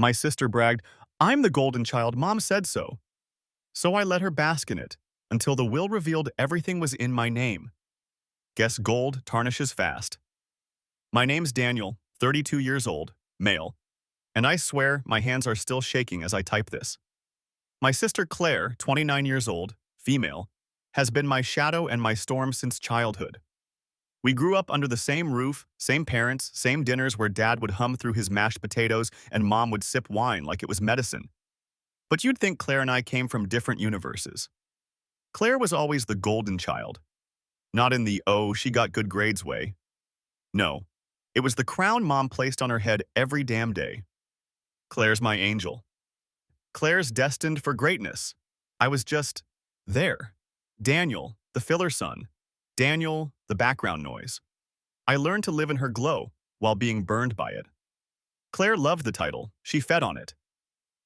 My sister bragged, "I'm the golden child, Mom said so." So I let her bask in it, until the will revealed everything was in my name. Guess gold tarnishes fast. My name's Daniel, 32 years old, male, and I swear my hands are still shaking as I type this. My sister Claire, 29 years old, female, has been my shadow and my storm since childhood. We grew up under the same roof, same parents, same dinners where Dad would hum through his mashed potatoes and Mom would sip wine like it was medicine. But you'd think Claire and I came from different universes. Claire was always the golden child. Not in the, oh, she got good grades way. No, it was the crown Mom placed on her head every damn day. Claire's my angel. Claire's destined for greatness. I was just there. Daniel, the filler son. Daniel, the background noise. I learned to live in her glow while being burned by it. Claire loved the title. She fed on it.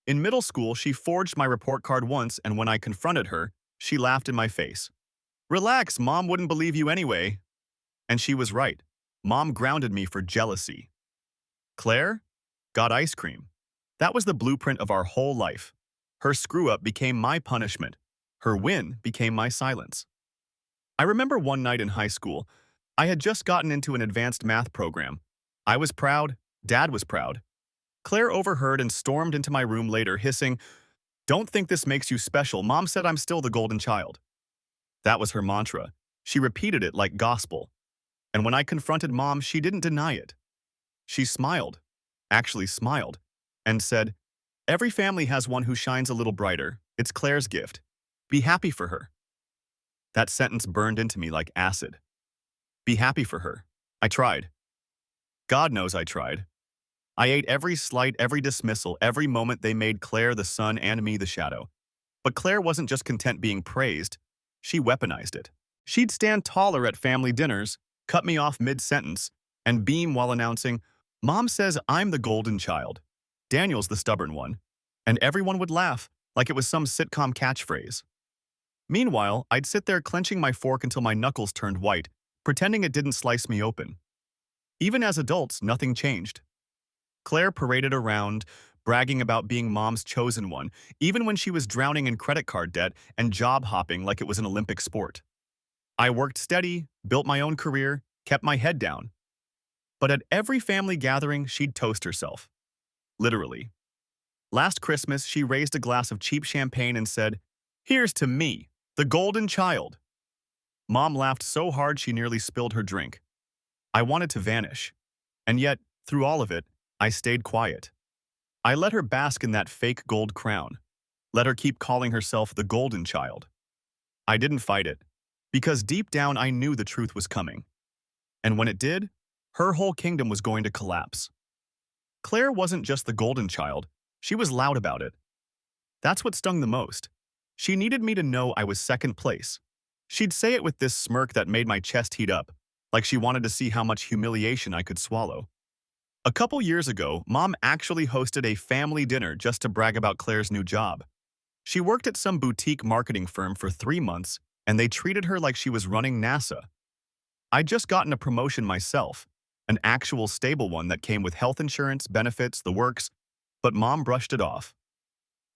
In middle school, she forged my report card once, and when I confronted her, she laughed in my face. "Relax, Mom wouldn't believe you anyway." And she was right. Mom grounded me for jealousy. Claire got ice cream. That was the blueprint of our whole life. Her screw-up became my punishment. Her win became my silence. I remember one night in high school, I had just gotten into an advanced math program. I was proud, Dad was proud. Claire overheard and stormed into my room later, hissing, "Don't think this makes you special. Mom said I'm still the golden child." That was her mantra. She repeated it like gospel. And when I confronted Mom, she didn't deny it. She smiled, actually smiled, and said, "Every family has one who shines a little brighter. It's Claire's gift. Be happy for her." That sentence burned into me like acid. Be happy for her. I tried. God knows I tried. I ate every slight, every dismissal, every moment they made Claire the sun and me the shadow. But Claire wasn't just content being praised. She weaponized it. She'd stand taller at family dinners, cut me off mid-sentence, and beam while announcing, "Mom says I'm the golden child. Daniel's the stubborn one." And everyone would laugh, like it was some sitcom catchphrase. Meanwhile, I'd sit there clenching my fork until my knuckles turned white, pretending it didn't slice me open. Even as adults, nothing changed. Claire paraded around, bragging about being Mom's chosen one, even when she was drowning in credit card debt and job hopping like it was an Olympic sport. I worked steady, built my own career, kept my head down. But at every family gathering, she'd toast herself. Literally. Last Christmas, she raised a glass of cheap champagne and said, "Here's to me, the golden child." Mom laughed so hard she nearly spilled her drink. I wanted to vanish. And yet, through all of it, I stayed quiet. I let her bask in that fake gold crown. Let her keep calling herself the golden child. I didn't fight it, because deep down I knew the truth was coming. And when it did, her whole kingdom was going to collapse. Claire wasn't just the golden child, she was loud about it. That's what stung the most. She needed me to know I was second place. She'd say it with this smirk that made my chest heat up, like she wanted to see how much humiliation I could swallow. A couple years ago, Mom actually hosted a family dinner just to brag about Claire's new job. She worked at some boutique marketing firm for 3 months, and they treated her like she was running NASA. I'd just gotten a promotion myself, an actual stable one that came with health insurance, benefits, the works, but Mom brushed it off.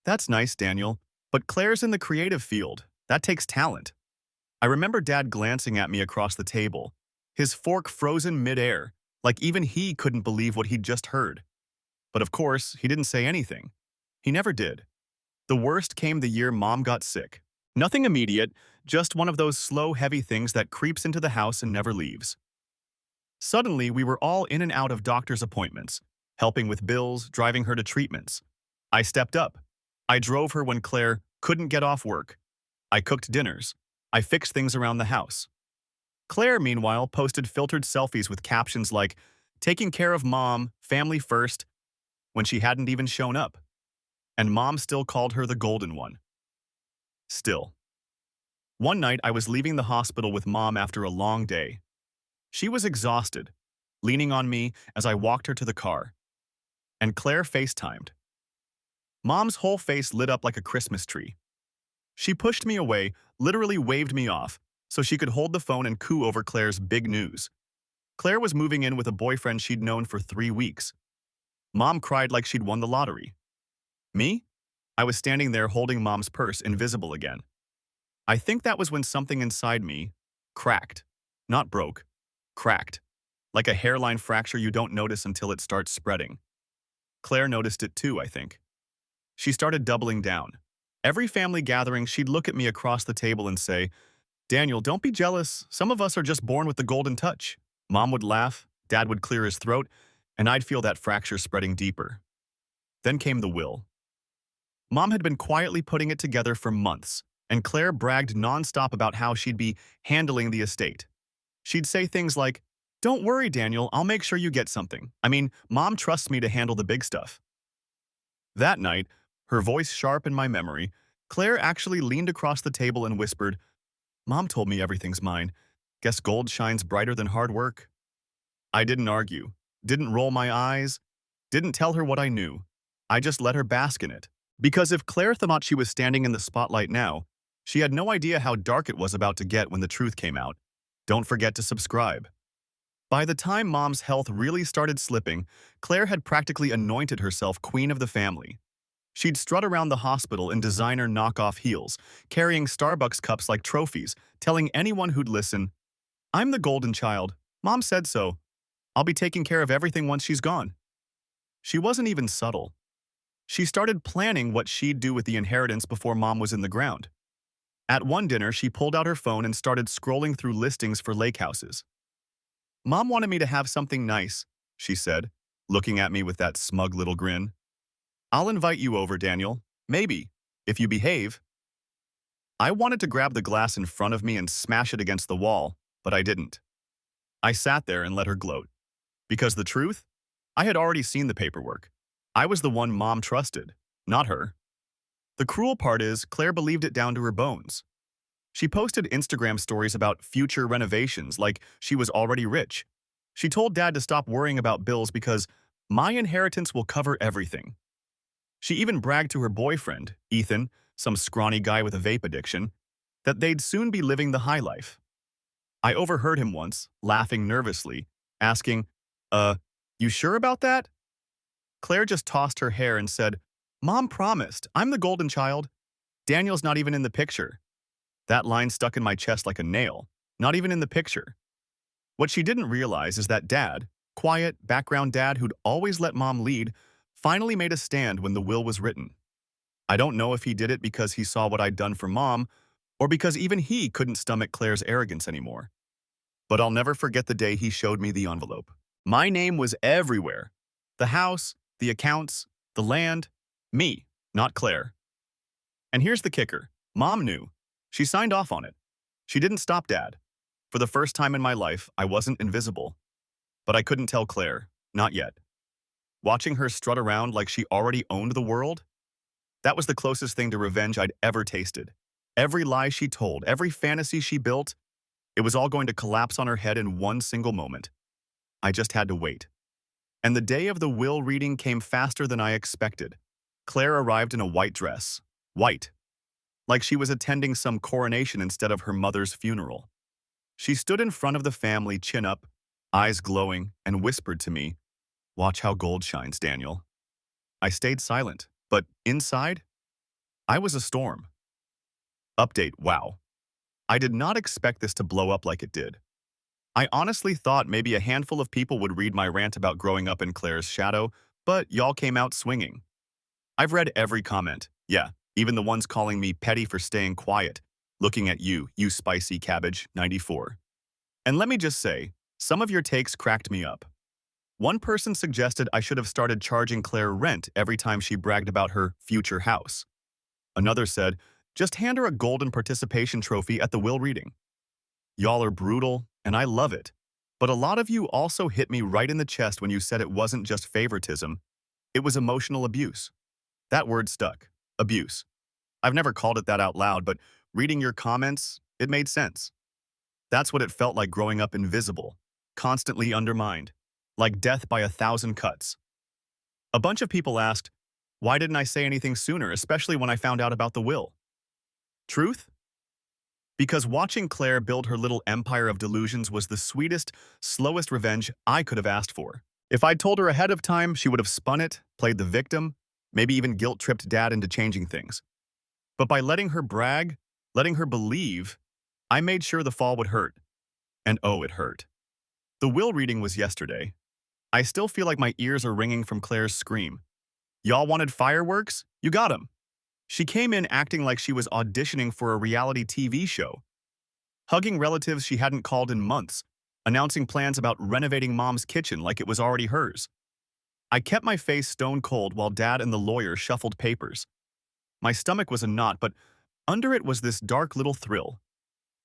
"That's nice, Daniel, but Claire's in the creative field. That takes talent." I remember Dad glancing at me across the table, his fork frozen midair, like even he couldn't believe what he'd just heard. But of course, he didn't say anything. He never did. The worst came the year Mom got sick. Nothing immediate, just one of those slow, heavy things that creeps into the house and never leaves. Suddenly, we were all in and out of doctor's appointments, helping with bills, driving her to treatments. I stepped up. I drove her when Claire couldn't get off work. I cooked dinners. I fixed things around the house. Claire, meanwhile, posted filtered selfies with captions like, "Taking care of Mom, family first," when she hadn't even shown up. And Mom still called her the golden one. Still. One night, I was leaving the hospital with Mom after a long day. She was exhausted, leaning on me as I walked her to the car. And Claire FaceTimed. Mom's whole face lit up like a Christmas tree. She pushed me away, literally waved me off, so she could hold the phone and coo over Claire's big news. Claire was moving in with a boyfriend she'd known for 3 weeks. Mom cried like she'd won the lottery. Me? I was standing there holding Mom's purse, invisible again. I think that was when something inside me cracked. Not broke. Cracked. Like a hairline fracture you don't notice until it starts spreading. Claire noticed it too, I think. She started doubling down. Every family gathering, she'd look at me across the table and say, "Daniel, don't be jealous. Some of us are just born with the golden touch." Mom would laugh, Dad would clear his throat, and I'd feel that fracture spreading deeper. Then came the will. Mom had been quietly putting it together for months, and Claire bragged nonstop about how she'd be handling the estate. She'd say things like, "Don't worry, Daniel, I'll make sure you get something. I mean, Mom trusts me to handle the big stuff." That night, her voice sharp in my memory, Claire actually leaned across the table and whispered, "Mom told me everything's mine. Guess gold shines brighter than hard work." I didn't argue, didn't roll my eyes, didn't tell her what I knew. I just let her bask in it. Because if Claire thought she was standing in the spotlight now, she had no idea how dark it was about to get when the truth came out. Don't forget to subscribe. By the time Mom's health really started slipping, Claire had practically anointed herself queen of the family. She'd strut around the hospital in designer knockoff heels, carrying Starbucks cups like trophies, telling anyone who'd listen, "I'm the golden child. Mom said so. I'll be taking care of everything once she's gone." She wasn't even subtle. She started planning what she'd do with the inheritance before Mom was in the ground. At one dinner, she pulled out her phone and started scrolling through listings for lake houses. "Mom wanted me to have something nice," she said, looking at me with that smug little grin. "I'll invite you over, Daniel. Maybe, if you behave." I wanted to grab the glass in front of me and smash it against the wall, but I didn't. I sat there and let her gloat. Because the truth? I had already seen the paperwork. I was the one Mom trusted, not her. The cruel part is, Claire believed it down to her bones. She posted Instagram stories about future renovations like she was already rich. She told Dad to stop worrying about bills because my inheritance will cover everything. She even bragged to her boyfriend, Ethan, some scrawny guy with a vape addiction, that they'd soon be living the high life. I overheard him once, laughing nervously, asking, "You sure about that?" Claire just tossed her hair and said, "Mom promised. I'm the golden child. Daniel's not even in the picture." That line stuck in my chest like a nail. Not even in the picture. What she didn't realize is that Dad, quiet, background dad who'd always let Mom lead, finally made a stand when the will was written. I don't know if he did it because he saw what I'd done for Mom, or because even he couldn't stomach Claire's arrogance anymore. But I'll never forget the day he showed me the envelope. My name was everywhere. The house, the accounts, the land. Me, not Claire. And here's the kicker. Mom knew. She signed off on it. She didn't stop Dad. For the first time in my life, I wasn't invisible. But I couldn't tell Claire. Not yet. Watching her strut around like she already owned the world? That was the closest thing to revenge I'd ever tasted. Every lie she told, every fantasy she built, it was all going to collapse on her head in one single moment. I just had to wait. And the day of the will reading came faster than I expected. Claire arrived in a white dress. White. Like she was attending some coronation instead of her mother's funeral. She stood in front of the family, chin up, eyes glowing, and whispered to me, "Watch how gold shines, Daniel." I stayed silent, but inside, I was a storm. Update, wow. I did not expect this to blow up like it did. I honestly thought maybe a handful of people would read my rant about growing up in Claire's shadow, but y'all came out swinging. I've read every comment, yeah, even the ones calling me petty for staying quiet, looking at you, you spicy cabbage, 94. And let me just say, some of your takes cracked me up. One person suggested I should have started charging Claire rent every time she bragged about her future house. Another said, just hand her a golden participation trophy at the will reading. Y'all are brutal, and I love it. But a lot of you also hit me right in the chest when you said it wasn't just favoritism, it was emotional abuse. That word stuck. Abuse. I've never called it that out loud, but reading your comments, it made sense. That's what it felt like growing up invisible, constantly undermined, like death by 1,000 cuts. A bunch of people asked, why didn't I say anything sooner, especially when I found out about the will? Truth? Because watching Claire build her little empire of delusions was the sweetest, slowest revenge I could have asked for. If I'd told her ahead of time, she would have spun it, played the victim, maybe even guilt-tripped Dad into changing things. But by letting her brag, letting her believe, I made sure the fall would hurt. And oh, it hurt. The will reading was yesterday. I still feel like my ears are ringing from Claire's scream. Y'all wanted fireworks? You got 'em. She came in acting like she was auditioning for a reality TV show, hugging relatives she hadn't called in months, announcing plans about renovating Mom's kitchen like it was already hers. I kept my face stone cold while Dad and the lawyer shuffled papers. My stomach was a knot, but under it was this dark little thrill.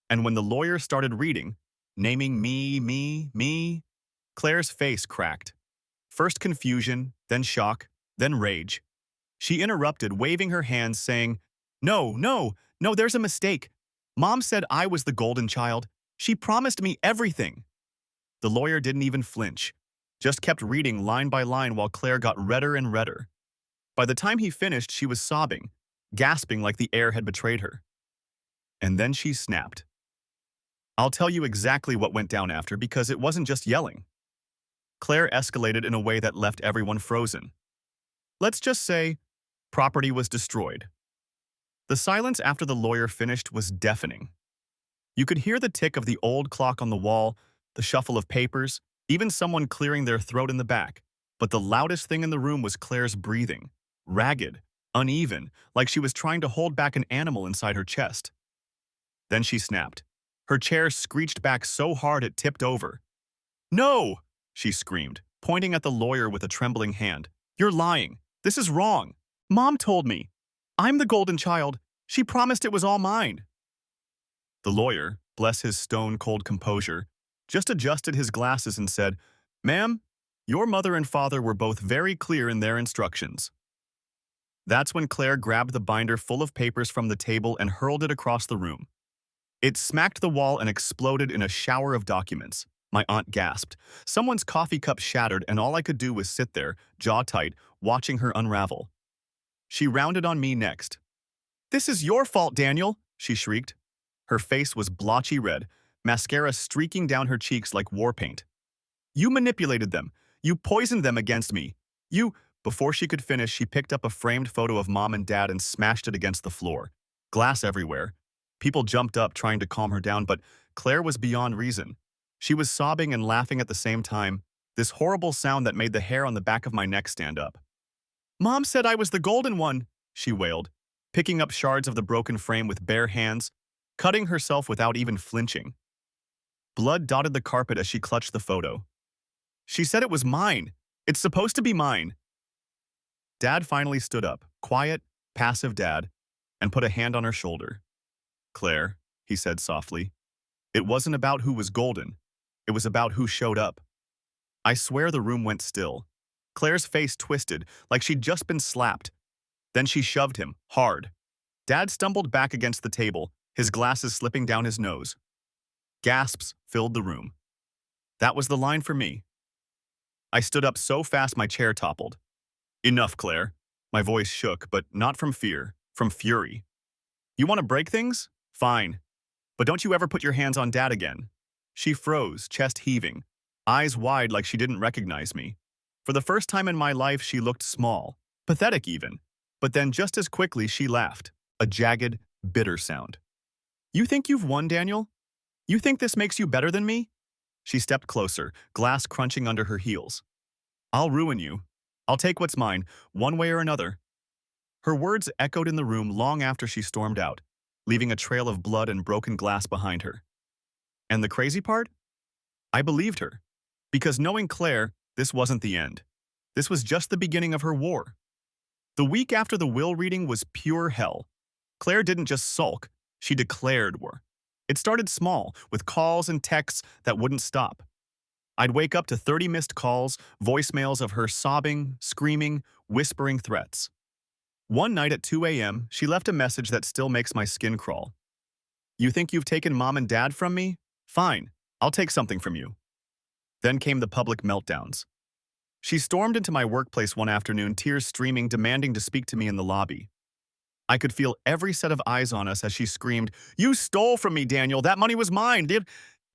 And when the lawyer started reading, naming me, Claire's face cracked. First confusion, then shock, then rage. She interrupted, waving her hands, saying, No, there's a mistake. Mom said I was the golden child. She promised me everything. The lawyer didn't even flinch, just kept reading line by line while Claire got redder and redder. By the time he finished, she was sobbing, gasping like the air had betrayed her. And then she snapped. I'll tell you exactly what went down after because it wasn't just yelling. Claire escalated in a way that left everyone frozen. Let's just say, property was destroyed. The silence after the lawyer finished was deafening. You could hear the tick of the old clock on the wall, the shuffle of papers, even someone clearing their throat in the back. But the loudest thing in the room was Claire's breathing, ragged, uneven, like she was trying to hold back an animal inside her chest. Then she snapped. Her chair screeched back so hard it tipped over. No! She screamed, pointing at the lawyer with a trembling hand. You're lying. This is wrong. Mom told me. I'm the golden child. She promised it was all mine. The lawyer, bless his stone-cold composure, just adjusted his glasses and said, Ma'am, your mother and father were both very clear in their instructions. That's when Claire grabbed the binder full of papers from the table and hurled it across the room. It smacked the wall and exploded in a shower of documents. My aunt gasped. Someone's coffee cup shattered, and all I could do was sit there, jaw tight, watching her unravel. She rounded on me next. This is your fault, Daniel, she shrieked. Her face was blotchy red, mascara streaking down her cheeks like war paint. You manipulated them. You poisoned them against me. Before she could finish, she picked up a framed photo of Mom and Dad and smashed it against the floor. Glass everywhere. People jumped up trying to calm her down, but Claire was beyond reason. She was sobbing and laughing at the same time, this horrible sound that made the hair on the back of my neck stand up. Mom said I was the golden one, she wailed, picking up shards of the broken frame with bare hands, cutting herself without even flinching. Blood dotted the carpet as she clutched the photo. She said it was mine. It's supposed to be mine. Dad finally stood up, quiet, passive Dad, and put a hand on her shoulder. Claire, he said softly, it wasn't about who was golden. It was about who showed up. I swear the room went still. Claire's face twisted, like she'd just been slapped. Then she shoved him, hard. Dad stumbled back against the table, his glasses slipping down his nose. Gasps filled the room. That was the line for me. I stood up so fast my chair toppled. Enough, Claire. My voice shook, but not from fear, from fury. You want to break things? Fine. But don't you ever put your hands on Dad again. She froze, chest heaving, eyes wide like she didn't recognize me. For the first time in my life, she looked small, pathetic even. But then just as quickly, she laughed, a jagged, bitter sound. You think you've won, Daniel? You think this makes you better than me? She stepped closer, glass crunching under her heels. I'll ruin you. I'll take what's mine, one way or another. Her words echoed in the room long after she stormed out, leaving a trail of blood and broken glass behind her. And the crazy part? I believed her. Because knowing Claire, this wasn't the end. This was just the beginning of her war. The week after the will reading was pure hell. Claire didn't just sulk, she declared war. It started small, with calls and texts that wouldn't stop. I'd wake up to 30 missed calls, voicemails of her sobbing, screaming, whispering threats. One night at 2 a.m., she left a message that still makes my skin crawl. You think you've taken Mom and Dad from me? Fine, I'll take something from you. Then came the public meltdowns. She stormed into my workplace one afternoon, tears streaming, demanding to speak to me in the lobby. I could feel every set of eyes on us as she screamed, You stole from me, Daniel. That money was mine. Did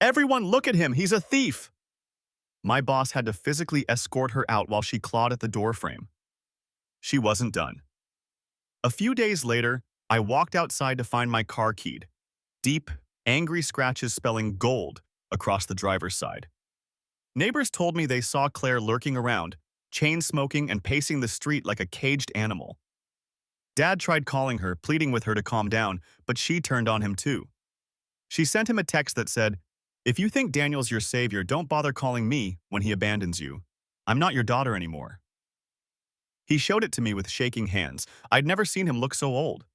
everyone look at him? He's a thief. My boss had to physically escort her out while she clawed at the doorframe. She wasn't done. A few days later, I walked outside to find my car keyed. Deep, angry scratches spelling gold across the driver's side. Neighbors told me they saw Claire lurking around, chain smoking and pacing the street like a caged animal. Dad tried calling her, pleading with her to calm down, but she turned on him too. She sent him a text that said, "If you think Daniel's your savior, don't bother calling me when he abandons you. I'm not your daughter anymore." He showed it to me with shaking hands. I'd never seen him look so old.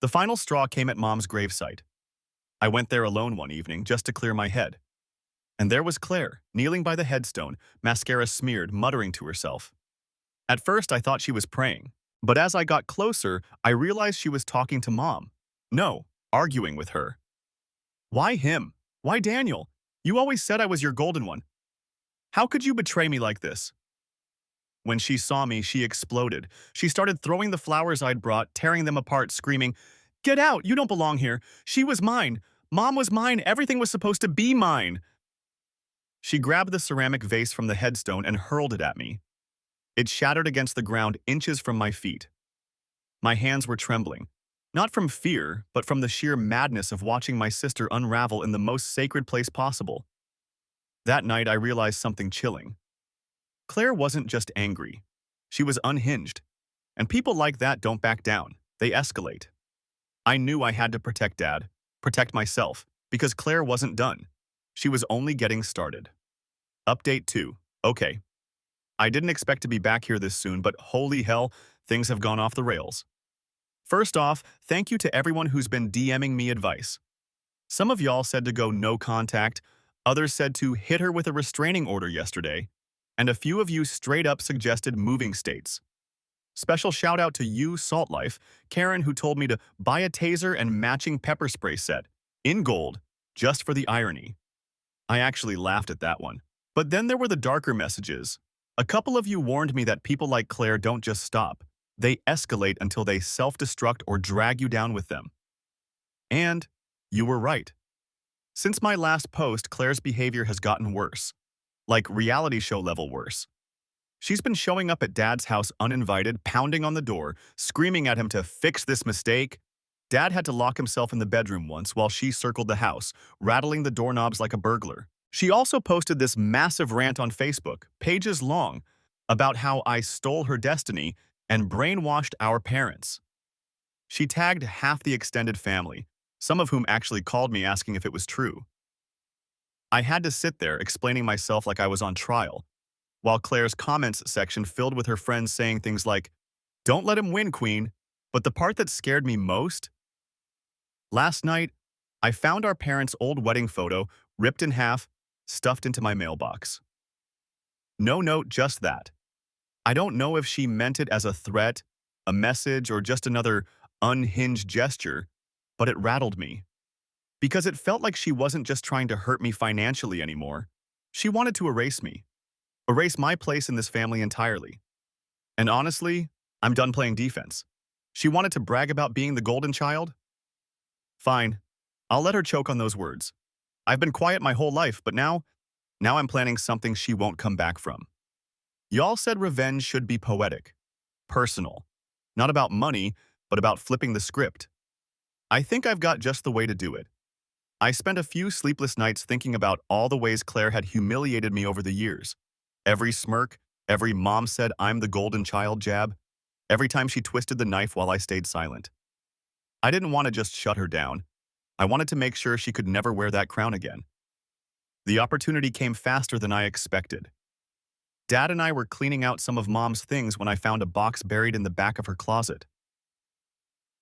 The final straw came at Mom's gravesite. I went there alone one evening just to clear my head. And there was Claire, kneeling by the headstone, mascara smeared, muttering to herself. At first, I thought she was praying. But as I got closer, I realized she was talking to Mom. No, arguing with her. "Why him? Why Daniel? You always said I was your golden one. How could you betray me like this?" When she saw me, she exploded. She started throwing the flowers I'd brought, tearing them apart, screaming, "Get out! You don't belong here! She was mine! Mom was mine! Everything was supposed to be mine!" She grabbed the ceramic vase from the headstone and hurled it at me. It shattered against the ground inches from my feet. My hands were trembling, not from fear, but from the sheer madness of watching my sister unravel in the most sacred place possible. That night, I realized something chilling. Claire wasn't just angry. She was unhinged. And people like that don't back down. They escalate. I knew I had to protect Dad, protect myself, because Claire wasn't done. She was only getting started. Update 2. Okay. I didn't expect to be back here this soon, but holy hell, things have gone off the rails. First off, thank you to everyone who's been DMing me advice. Some of y'all said to go no contact, others said to hit her with a restraining order yesterday, and a few of you straight up suggested moving states. Special shout out to you, Salt Life, Karen, who told me to buy a taser and matching pepper spray set, in gold, just for the irony. I actually laughed at that one. But then there were the darker messages. A couple of you warned me that people like Claire don't just stop. They escalate until they self-destruct or drag you down with them. And you were right. Since my last post, Claire's behavior has gotten worse. Like reality show level worse. She's been showing up at Dad's house uninvited, pounding on the door, screaming at him to fix this mistake. Dad had to lock himself in the bedroom once while she circled the house, rattling the doorknobs like a burglar. She also posted this massive rant on Facebook, pages long, about how I stole her destiny and brainwashed our parents. She tagged half the extended family, some of whom actually called me asking if it was true. I had to sit there explaining myself like I was on trial, while Claire's comments section filled with her friends saying things like, "Don't let him win, Queen." But the part that scared me most? Last night, I found our parents' old wedding photo, ripped in half, stuffed into my mailbox. No note, just that. I don't know if she meant it as a threat, a message, or just another unhinged gesture, but it rattled me. Because it felt like she wasn't just trying to hurt me financially anymore. She wanted to erase me. Erase my place in this family entirely. And honestly, I'm done playing defense. She wanted to brag about being the golden child? Fine. I'll let her choke on those words. I've been quiet my whole life, but now I'm planning something she won't come back from. Y'all said revenge should be poetic, personal, not about money, but about flipping the script. I think I've got just the way to do it. I spent a few sleepless nights thinking about all the ways Claire had humiliated me over the years. Every smirk, every "mom said I'm the golden child" jab, every time she twisted the knife while I stayed silent. I didn't want to just shut her down. I wanted to make sure she could never wear that crown again. The opportunity came faster than I expected. Dad and I were cleaning out some of Mom's things when I found a box buried in the back of her closet.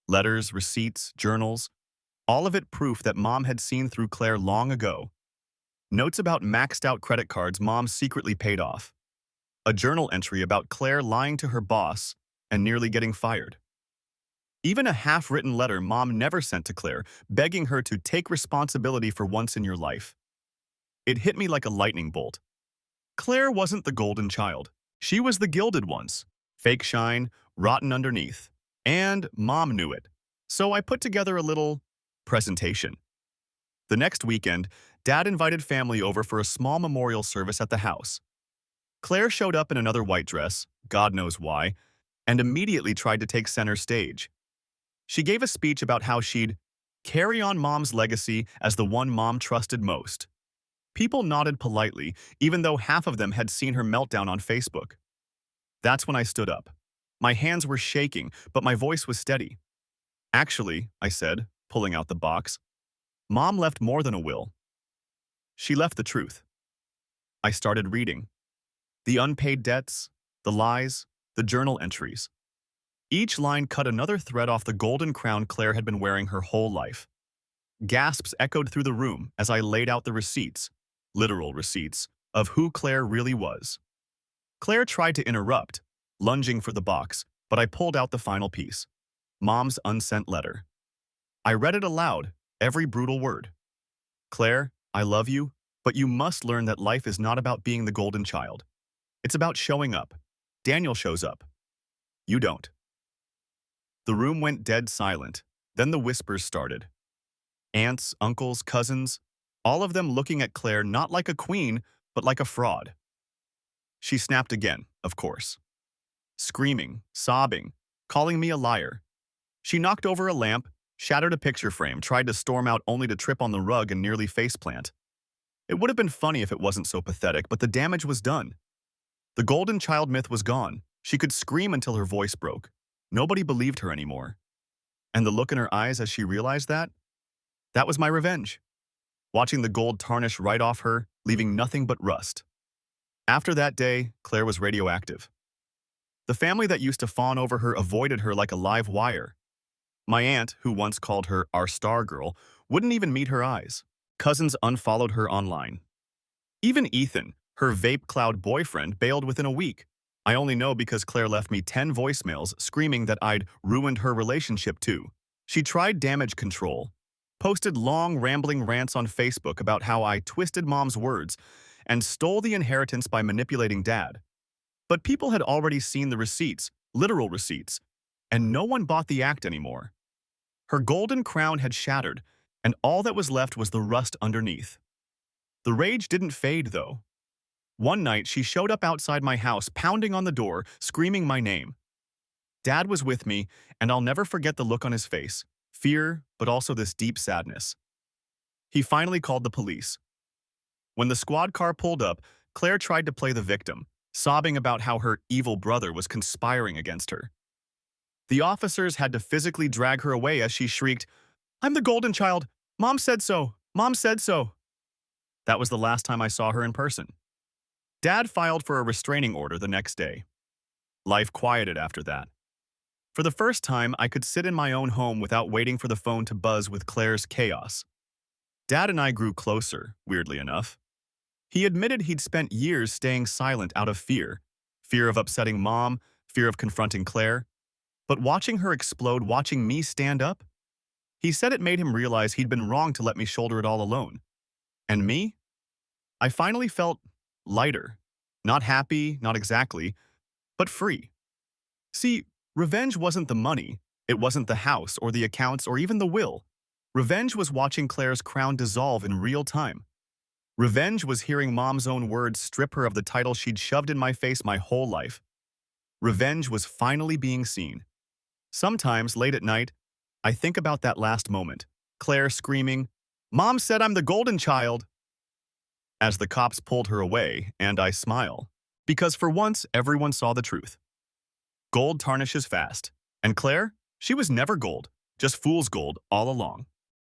Letters, receipts, journals, all of it proof that Mom had seen through Claire long ago. Notes about maxed out credit cards Mom secretly paid off. A journal entry about Claire lying to her boss and nearly getting fired. Even a half-written letter Mom never sent to Claire, begging her to take responsibility for once in your life. It hit me like a lightning bolt. Claire wasn't the golden child. She was the gilded ones. Fake shine, rotten underneath. And Mom knew it. So I put together a little presentation. The next weekend, Dad invited family over for a small memorial service at the house. Claire showed up in another white dress, God knows why, and immediately tried to take center stage. She gave a speech about how she'd carry on Mom's legacy as the one Mom trusted most. People nodded politely, even though half of them had seen her meltdown on Facebook. That's when I stood up. My hands were shaking, but my voice was steady. Actually, I said, pulling out the box, Mom left more than a will. She left the truth. I started reading. The unpaid debts, the lies, the journal entries. Each line cut another thread off the golden crown Claire had been wearing her whole life. Gasps echoed through the room as I laid out the receipts, literal receipts, of who Claire really was. Claire tried to interrupt, lunging for the box, but I pulled out the final piece. Mom's unsent letter. I read it aloud, every brutal word. Claire, I love you, but you must learn that life is not about being the golden child. It's about showing up. Daniel shows up. You don't. The room went dead silent. Then the whispers started. Aunts, uncles, cousins, all of them looking at Claire not like a queen, but like a fraud. She snapped again, of course. Screaming, sobbing, calling me a liar. She knocked over a lamp, shattered a picture frame, tried to storm out only to trip on the rug and nearly faceplant. It would have been funny if it wasn't so pathetic, but the damage was done. The golden child myth was gone. She could scream until her voice broke. Nobody believed her anymore. And the look in her eyes as she realized that was my revenge. Watching the gold tarnish right off her, leaving nothing but rust. After that day, Claire was radioactive. The family that used to fawn over her avoided her like a live wire. My aunt, who once called her our star girl, wouldn't even meet her eyes. Cousins unfollowed her online. Even Ethan, her vape cloud boyfriend, bailed within a week. I only know because Claire left me 10 voicemails screaming that I'd ruined her relationship too. She tried damage control, posted long rambling rants on Facebook about how I twisted Mom's words and stole the inheritance by manipulating Dad. But people had already seen the receipts, literal receipts, and no one bought the act anymore. Her golden crown had shattered, and all that was left was the rust underneath. The rage didn't fade, though. One night, she showed up outside my house, pounding on the door, screaming my name. Dad was with me, and I'll never forget the look on his face. Fear, but also this deep sadness. He finally called the police. When the squad car pulled up, Claire tried to play the victim, sobbing about how her evil brother was conspiring against her. The officers had to physically drag her away as she shrieked, "I'm the golden child! Mom said so! Mom said so!" That was the last time I saw her in person. Dad filed for a restraining order the next day. Life quieted after that. For the first time, I could sit in my own home without waiting for the phone to buzz with Claire's chaos. Dad and I grew closer, weirdly enough. He admitted he'd spent years staying silent out of fear. Fear of upsetting Mom, fear of confronting Claire. But watching her explode, watching me stand up, he said it made him realize he'd been wrong to let me shoulder it all alone. And me? I finally felt lighter. Not happy, not exactly, but free. See, revenge wasn't the money. It wasn't the house or the accounts or even the will. Revenge was watching Claire's crown dissolve in real time. Revenge was hearing Mom's own words strip her of the title she'd shoved in my face my whole life. Revenge was finally being seen. Sometimes, late at night, I think about that last moment. Claire screaming, "Mom said I'm the golden child!" As the cops pulled her away, and I smile. Because for once, everyone saw the truth. Gold tarnishes fast. And Claire? She was never gold, just fool's gold all along.